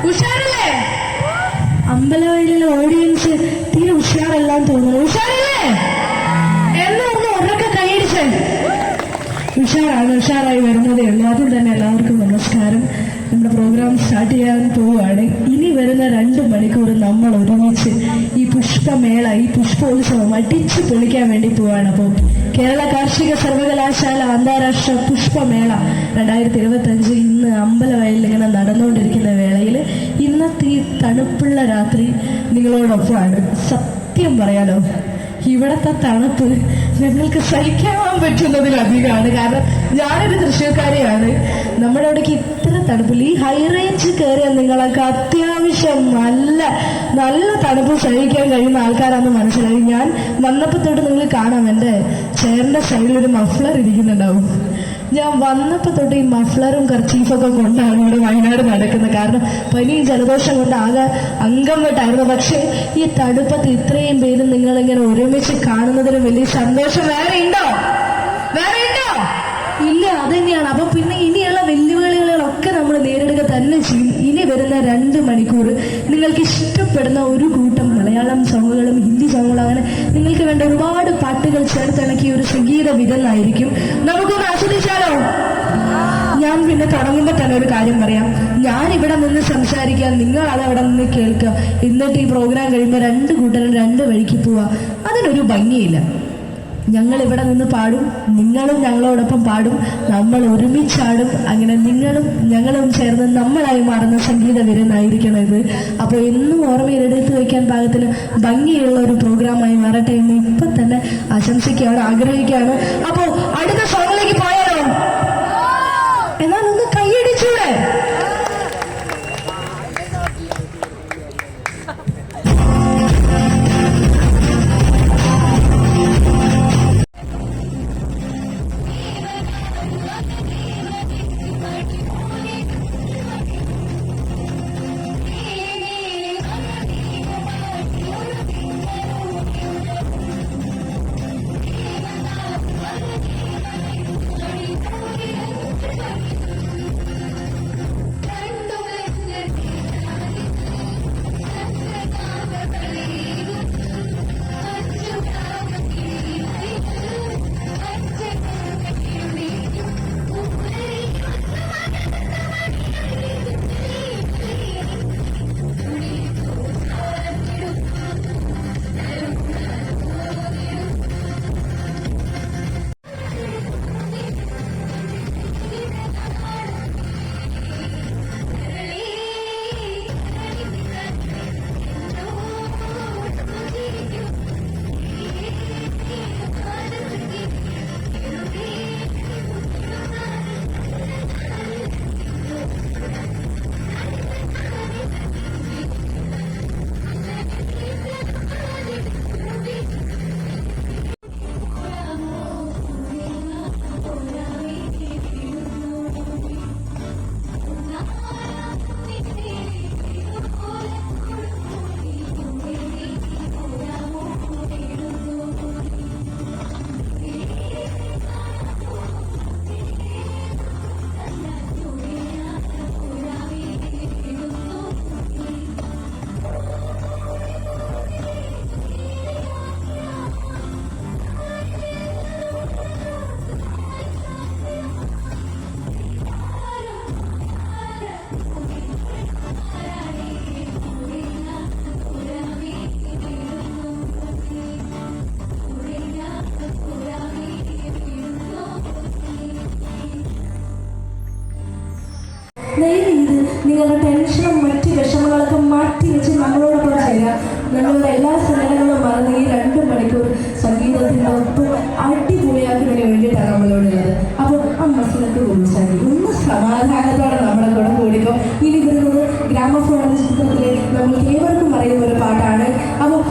ഉഷാറല്ലേ? അമ്പലവയലിലെ audience തീരെ ഉഷാറെല്ലാം തോന്നുന്നു. ഉഷാറല്ലേ? എന്നാ ഒന്ന് ഉറക്കെ കൈയടിച്ചേ. ഉഷാറായി വരുന്നതേ ഉള്ളൂ. ആദ്യം തന്നെ എല്ലാവർക്കും നമസ്കാരം. നമ്മുടെ പ്രോഗ്രാം സ്റ്റാർട്ട് ചെയ്യാൻ പോവുകയാണ്. ഇനി വരുന്ന 2 മണിക്കൂർ നമ്മൾ ഒരുമിച്ച് ഈ പുഷ്പമേള, ഈ പുഷ്പോത്സവം അടിച്ചു പൊളിക്കാൻ വേണ്ടി പോവാണ്. അപ്പോൾ കേരള കാർഷിക സർവകലാശാല അന്താരാഷ്ട്ര പുഷ്പമേള 2025 ഇന്ന് അമ്പലവയലിൽ ഇങ്ങനെ നടന്നുകൊണ്ടിരിക്കുന്ന വേളയിൽ ഇന്നത്തെ ഈ തണുപ്പുള്ള രാത്രി നിങ്ങളോടൊപ്പമാണ്. സത്യം പറയാലോ, ഇവിടത്തെ തണുപ്പ് ഞങ്ങൾക്ക് സഹിക്കാൻ പറ്റുന്നതിലധികമാണ്. കാരണം ഞാനൊരു തൃശ്ശൂർക്കാരിയാണ്. നമ്മുടെ അവിടേക്ക് ഇത്ര തണുപ്പില്ല. ഈ ഹൈ റേഞ്ച് കയറിയാൽ നിങ്ങൾക്ക് അത്യാവശ്യം നല്ല നല്ല തണുപ്പ് സഹിക്കാൻ കഴിയുന്ന ആൾക്കാരാണെന്ന് മനസ്സിലായി. ഞാൻ വന്നപ്പോൾ തൊട്ട് നിങ്ങൾ കാണാം, എൻ്റെ ചെയറിൻ്റെ സൈഡിലൊരു മഫ്ലർ ഇരിക്കുന്നുണ്ടാവും. ഞാൻ വന്നപ്പോൾ തൊട്ട് ഈ മഫ്ലറും കർച്ചീഫൊക്കെ കൊണ്ടാണ് ഇവിടെ വയനാട് നടക്കുന്നത്. കാരണം പനിയും ജലദോഷം കൊണ്ട് ആകെ അംഗം വിട്ടായിരുന്നു. പക്ഷേ ഈ തണുപ്പത്ത് ഇത്രയും പേരും നിങ്ങളിങ്ങനെ ഒരുമിച്ച് കാണുന്നതിന് വലിയ സന്തോഷം വേറെ ഉണ്ടോ? ഇല്ല. അതെന്നെയാണ്. അപ്പൊ പിന്നെ ഇനിയുള്ള വെല്ലുവിളികളൊക്കെ നമ്മൾ നേരിടുക തന്നെ ചെയ്യും. ഇനി വരുന്ന 2 മണിക്കൂർ നിങ്ങൾക്ക് ഇഷ്ടപ്പെടുന്ന ഒരു കൂട്ടം മലയാളം സോങ്ങുകളും ഹിന്ദി സോങ്ങുകളും അങ്ങനെ നിങ്ങൾക്ക് വേണ്ട ഒരുപാട് പാട്ടുകൾ ചേർത്തിണക്കിയ ഒരു സംഗീത വിരുന്നായിരിക്കും. നമുക്കൊന്ന് ആസ്വദിച്ചാലോ? ഞാൻ പിന്നെ തുടങ്ങുമ്പോൾ തന്നെ ഒരു കാര്യം പറയാം. ഞാൻ ഇവിടെ നിന്ന് സംസാരിക്കാൻ, നിങ്ങൾ അതവിടെ നിന്ന് കേൾക്കുക. എന്നിട്ട് ഈ പ്രോഗ്രാം കഴിയുമ്പോൾ 2 കൂട്ടരും 2 വഴിക്ക് പോവുക. അതിനൊരു ഭംഗിയില്ല. ഞങ്ങൾ ഇവിടെ നിന്ന് പാടും, നിങ്ങളും ഞങ്ങളോടൊപ്പം പാടും, നമ്മൾ ഒരുമിച്ചാടും. അങ്ങനെ നിങ്ങളും ഞങ്ങളും ചേർന്ന് നമ്മളായി മാറുന്ന സംഗീത വിരുന്നായിരിക്കണം ഇത്. അപ്പോൾ എന്നും ഓർമ്മയിൽ എടുത്തു വയ്ക്കാൻ പാകത്തിന് ഭംഗിയുള്ള ഒരു പ്രോഗ്രാമായി മാറട്ടെ എന്ന് ഇപ്പം തന്നെ ആശംസിക്കുകയാണ്, ആഗ്രഹിക്കുകയാണ്. അപ്പോൾ അടുത്ത സോങ്ങിലേക്ക് പോയാലോ? എന്നാൽ ഒന്ന് കൈയടിച്ചൂടെ? ദയവേത് നിങ്ങളുടെ ടെൻഷനും മറ്റ് വിഷമങ്ങളൊക്കെ മാറ്റി വെച്ച് നമ്മളോടൊപ്പം ചെയ്യാം. ഞങ്ങളുടെ എല്ലാ സേനകളും മറന്ന് ഈ 2 മണിക്കൂർ സംഗീതത്തിൻ്റെ ഒപ്പം അടിപൊളിയാക്കുന്നതിന് വേണ്ടിയിട്ടാണ് നമ്മളോടുള്ളത്. അപ്പോൾ ആ മസിലൊക്കെ കുറിച്ചാക്കി ഒന്ന് സമാധാനത്തോടെ നമ്മളെ കൂടെ കൂടിക്കും. ഇനി വരുന്നത് ഗ്രാമഫോൺ ചിത്രത്തിലെ നമ്മൾക്ക് ഏവർക്കും അറിയുന്ന ഒരു പാട്ടാണ്. അപ്പോൾ